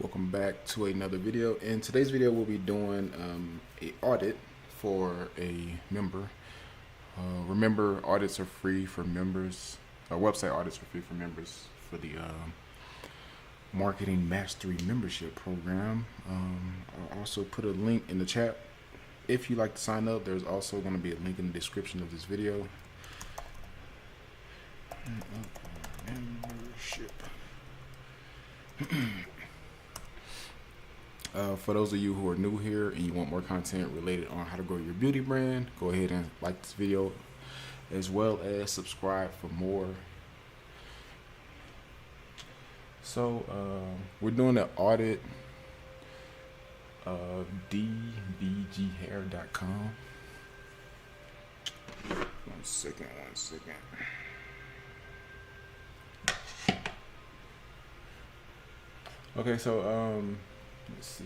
Welcome back to another video. In today's video, we'll be doing a audit for a member. Remember, audits are free for members. Website audits are free for members for the Marketing Mastery Membership Program. I'll also put a link in the chat. If you'd like to sign up, there's also going to be a link in the description of this video. Membership. For those of you who are new here and you want more content related on how to grow your beauty brand, go ahead and like this video as well as subscribe for more. So we're doing an audit of dbghair.com. One second. Okay, so let's see.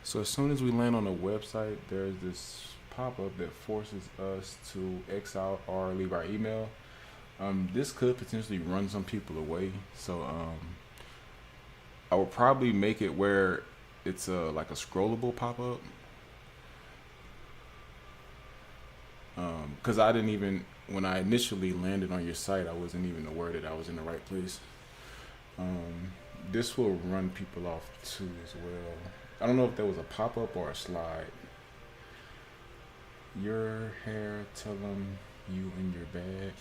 So as soon as we land on the website, there's this pop-up that forces us to X out or leave our email. This could potentially run some people away. So I would probably make it where it's like a scrollable pop-up. Because I didn't even, when I initially landed on your site, I wasn't even aware that I was in the right place. This will run people off too as well. I don't know if that was a pop-up or a slide. Your hair, tell them you in your bag.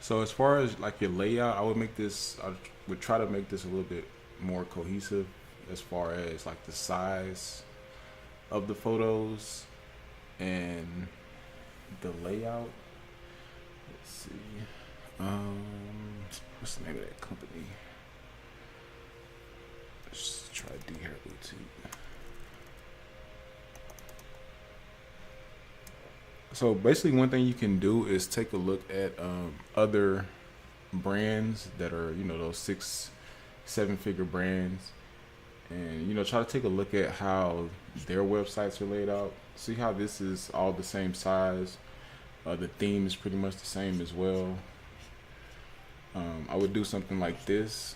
So as far as like your layout, I would try to make this a little bit more cohesive as far as like the size of the photos and the layout. Let's see. What's the name of that company? Let's try D Hair Boutique. So basically one thing you can do is take a look at other brands that are, those 6-7 figure brands, and try to take a look at how their websites are laid out. See how this is all the same size. The theme is pretty much the same as well. I would do something like this.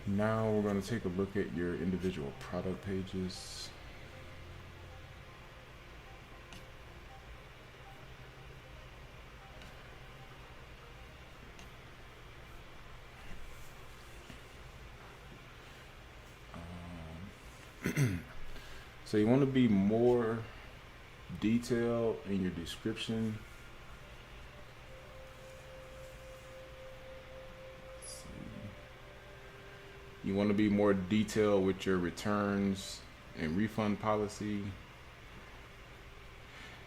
Now we're going to take a look at your individual product pages. So you want to be more detailed in your description. You want to be more detailed with your returns and refund policy.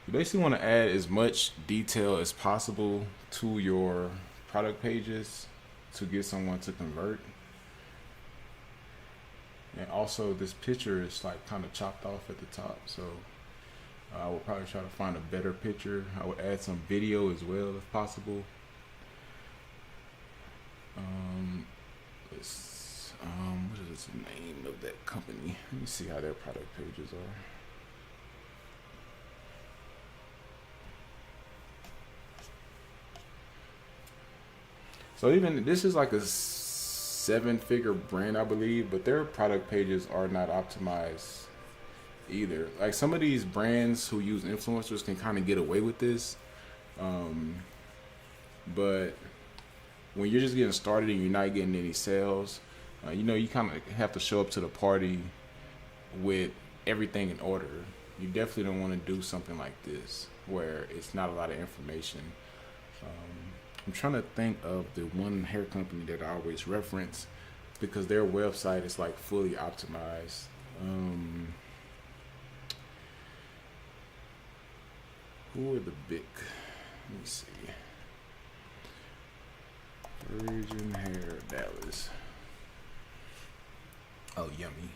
You basically want to add as much detail as possible to your product pages to get someone to convert. And also this picture is like kind of chopped off at the top, so I would probably try to find a better picture. I would add some video as well if possible. What is the name of that company? Let me see how their product pages are. So even this is like a 7-figure brand, I believe, but their product pages are not optimized either. Like some of these brands who use influencers can kind of get away with this, but when you're just getting started and you're not getting any sales, you kind of have to show up to the party with everything in order. You definitely don't want to do something like this where it's not a lot of information. I'm trying to think of the one hair company that I always reference because their website is like fully optimized. Who are the big? Let me see. Virgin Hair Dallas. Oh, Yummy.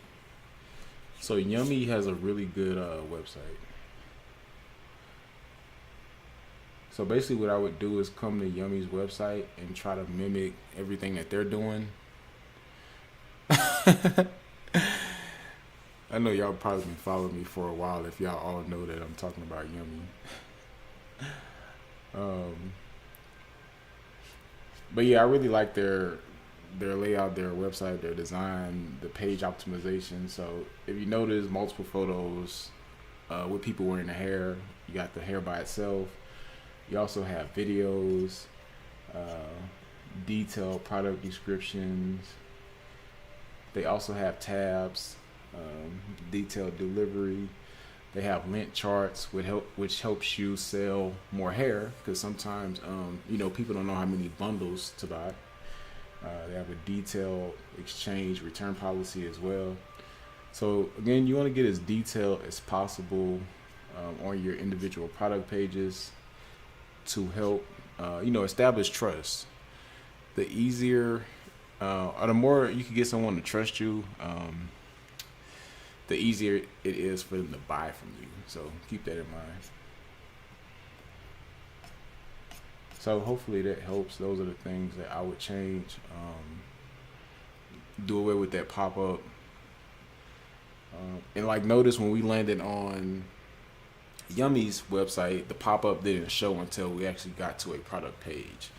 So Yummy has a really good website. So basically, what I would do is come to Yummy's website and try to mimic everything that they're doing. I know y'all probably been following me for a while if y'all all know that I'm talking about Yummy. Um, but yeah, I really like their layout, their website, their design, the page optimization. So if you notice multiple photos with people wearing the hair, you got the hair by itself. You also have videos, uh, detailed product descriptions. They also have tabs, detailed delivery. They have lint charts, which helps you sell more hair because sometimes people don't know how many bundles to buy. They have a detailed exchange return policy as well. So again, you want to get as detailed as possible on your individual product pages to help establish trust. The easier or the more you can get someone to trust you, the easier it is for them to buy from you. So keep that in mind. So hopefully that helps. Those are the things that I would change. Do away with that pop up. And like notice when we landed on Yummy's website, the pop up didn't show until we actually got to a product page.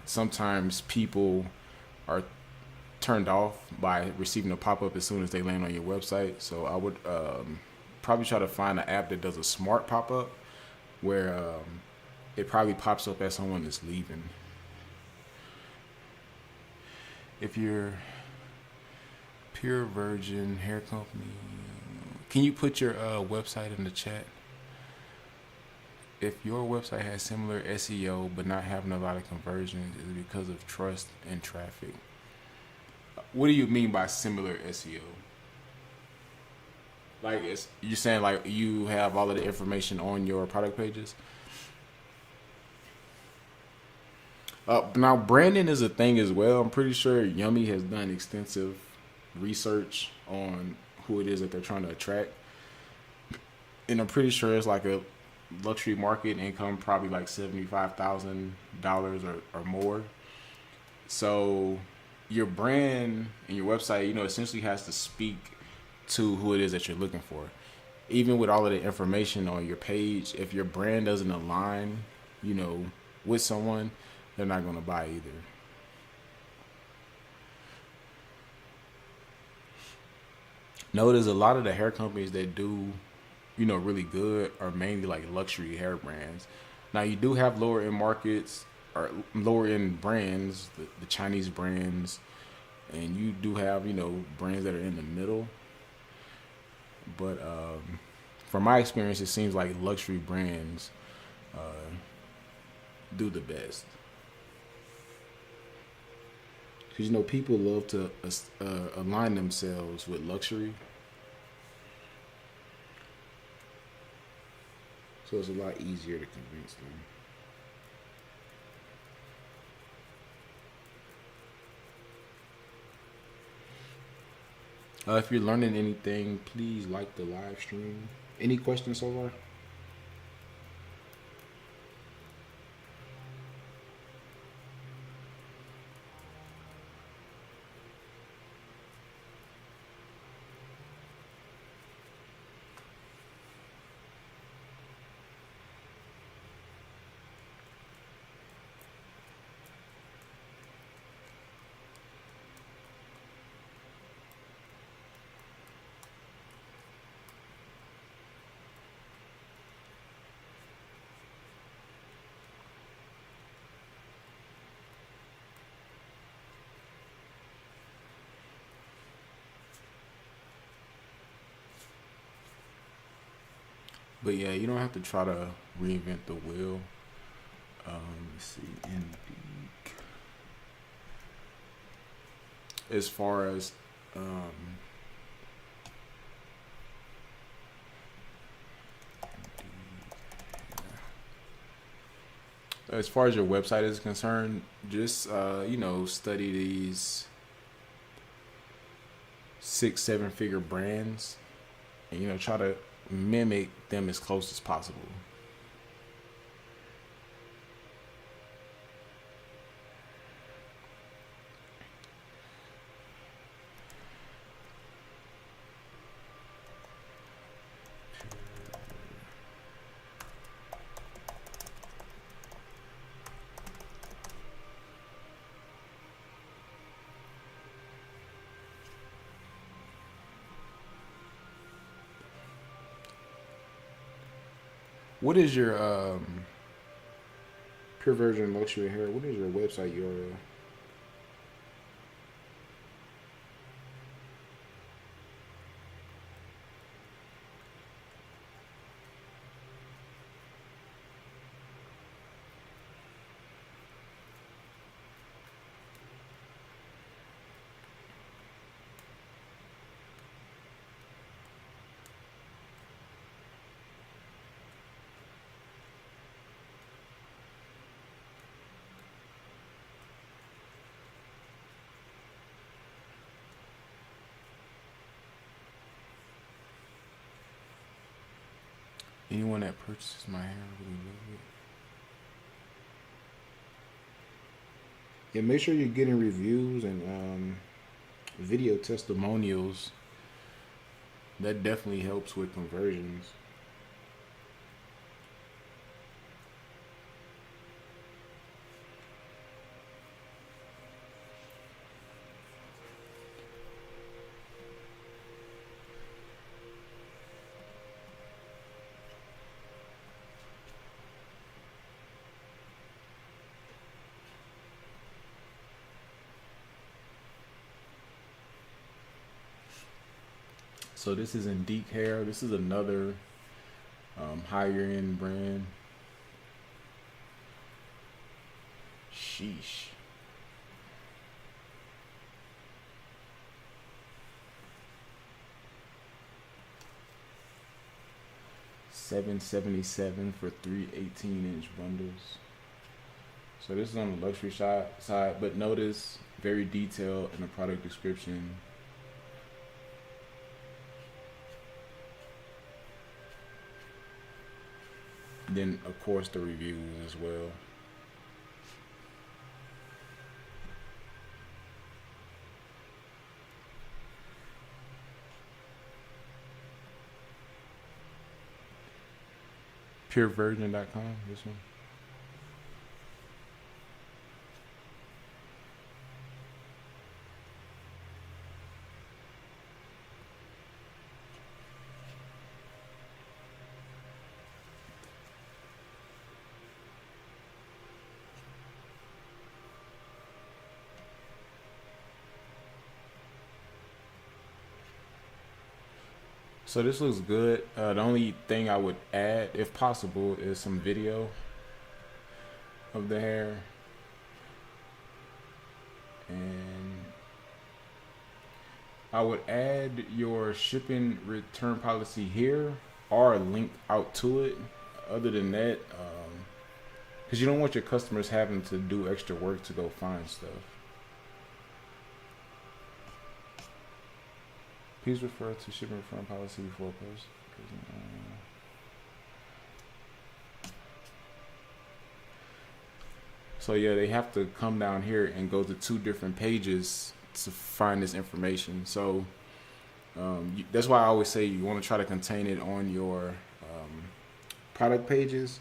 Sometimes people are turned off by receiving a pop up as soon as they land on your website. So I would probably try to find an app that does a smart pop up where it probably pops up as someone is leaving. If you're Pure Virgin Hair Company, can you put your website in the chat? If your website has similar SEO but not having a lot of conversions, is it because of trust and traffic? What do you mean by similar SEO? Like you're saying like you have all of the information on your product pages? Now branding is a thing as well. I'm pretty sure Yummy has done extensive research on who it is that they're trying to attract. And I'm pretty sure it's like a luxury market income, probably like $75,000 or more. So your brand and your website, essentially has to speak to who it is that you're looking for. Even with all of the information on your page, if your brand doesn't align, with someone, they're not going to buy either. Notice a lot of the hair companies that do, really good are mainly like luxury hair brands. Now you do have lower end markets or lower end brands, the Chinese brands, and you do have, brands that are in the middle. But from my experience, it seems like luxury brands do the best. Because, people love to align themselves with luxury. So it's a lot easier to convince them. If you're learning anything, please like the live stream. Any questions so far? But yeah, you don't have to try to reinvent the wheel. Let's see. As far as your website is concerned, just study these 6-7 figure brands, and try to mimic them as close as possible. What is your Pure Virgin Luxury Hair? What is your website URL? Anyone that purchases my hair really love it. Yeah, make sure you're getting reviews and video testimonials. That definitely helps with conversions. So this is Indique Hair. This is another higher end brand. Sheesh. $777 for 3 18-inch bundles. So this is on the luxury side, but notice very detailed in the product description. Then of course the reviews as well. purevirgin.com, this one. So this looks good. The only thing I would add, if possible, is some video of the hair. And I would add your shipping return policy here or link out to it. Other than that, because you don't want your customers having to do extra work to go find stuff. Please refer to shipping return policy before post. So yeah, they have to come down here and go to 2 different pages to find this information. So that's why I always say you want to try to contain it on your product pages.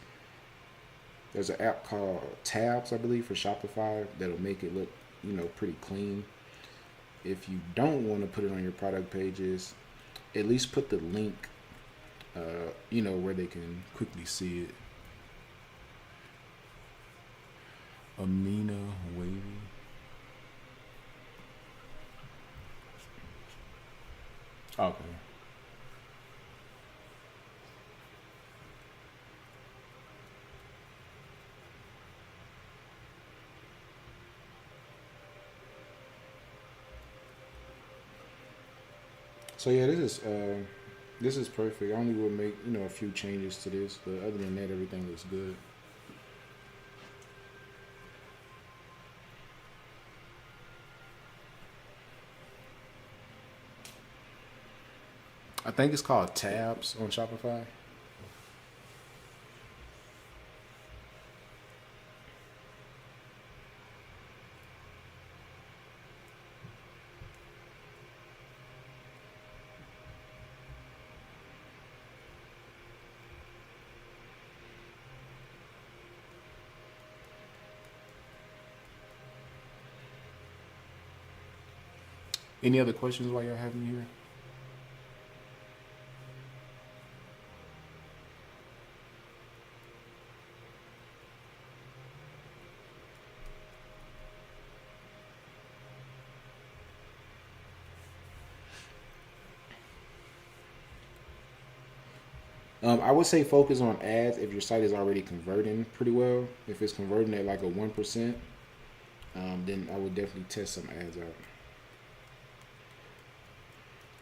There's an app called Tabs, I believe, for Shopify that'll make it look, pretty clean. If you don't want to put it on your product pages, at least put the link, where they can quickly see it. Amina Wavy. Okay. So yeah, this is perfect. I only will make a few changes to this, but other than that, everything looks good. I think it's called Tabs on Shopify. Any other questions while y'all have me here? I would say focus on ads if your site is already converting pretty well. If it's converting at like a 1%, then I would definitely test some ads out.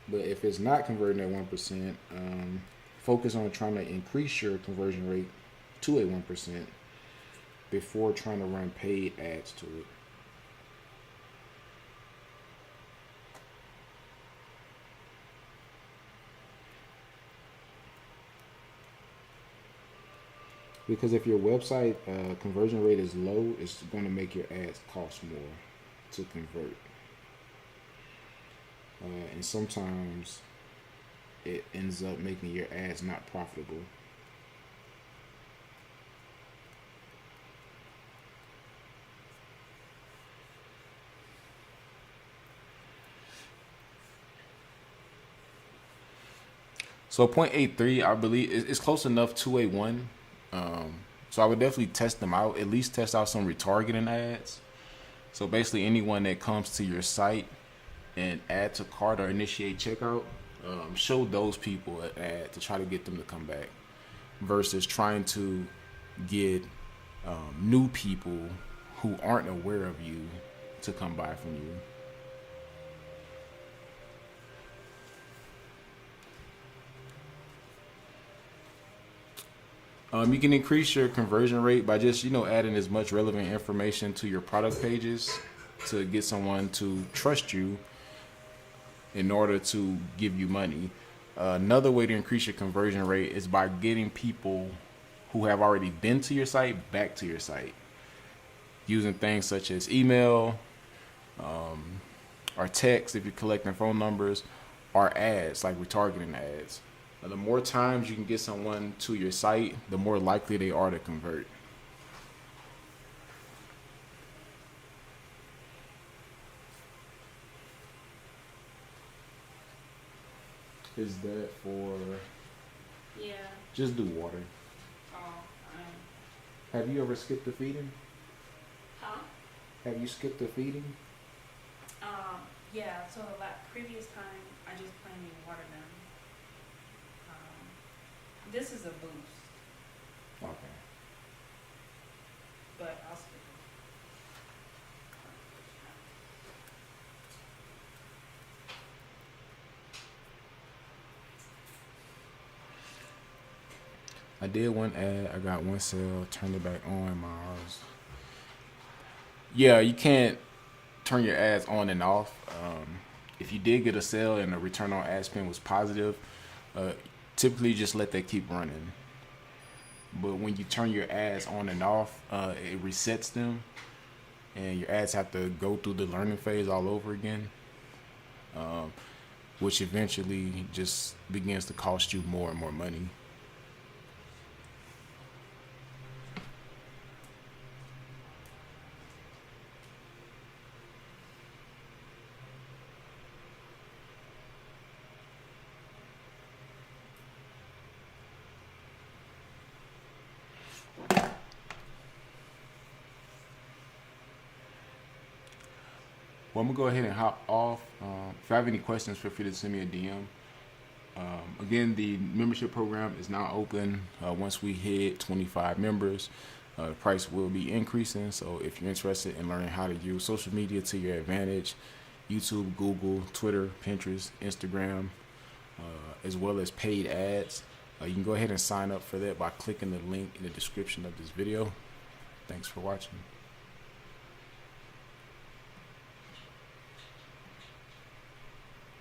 But if it's not converting at 1%, focus on trying to increase your conversion rate to a 1% before trying to run paid ads to it. Because if your website conversion rate is low, it's going to make your ads cost more to convert. And sometimes it ends up making your ads not profitable. So 0.83, I believe, is close enough to a 1. So I would definitely test them out, at least test out some retargeting ads. So basically anyone that comes to your site and add to cart or initiate checkout, show those people an ad to try to get them to come back versus trying to get new people who aren't aware of you to come buy from you. You can increase your conversion rate by just, adding as much relevant information to your product pages to get someone to trust you in order to give you money. Another way to increase your conversion rate is by getting people who have already been to your site back to your site using things such as email, or text if you're collecting phone numbers, or ads like retargeting ads. The more times you can get someone to your site, the more likely they are to convert. Is that for? Yeah. Just do water. Oh. Have you ever skipped a feeding? Huh? Have you skipped a feeding? Yeah. So previous time, I just plainly watered them. This is a boost, Okay. but I'll skip it. I did one ad. I got one sale. Turned it back on. Miles. Yeah, you can't turn your ads on and off. If you did get a sale and the return on ad spend was positive, typically just let that keep running. But when you turn your ads on and off, it resets them, and your ads have to go through the learning phase all over again, which eventually just begins to cost you more and more money. Well, I'm gonna go ahead and hop off. If I have any questions, feel free to send me a DM. Again, the membership program is now open. Once we hit 25 members, the price will be increasing. So if you're interested in learning how to use social media to your advantage, YouTube, Google, Twitter, Pinterest, Instagram, as well as paid ads, you can go ahead and sign up for that by clicking the link in the description of this video. Thanks for watching.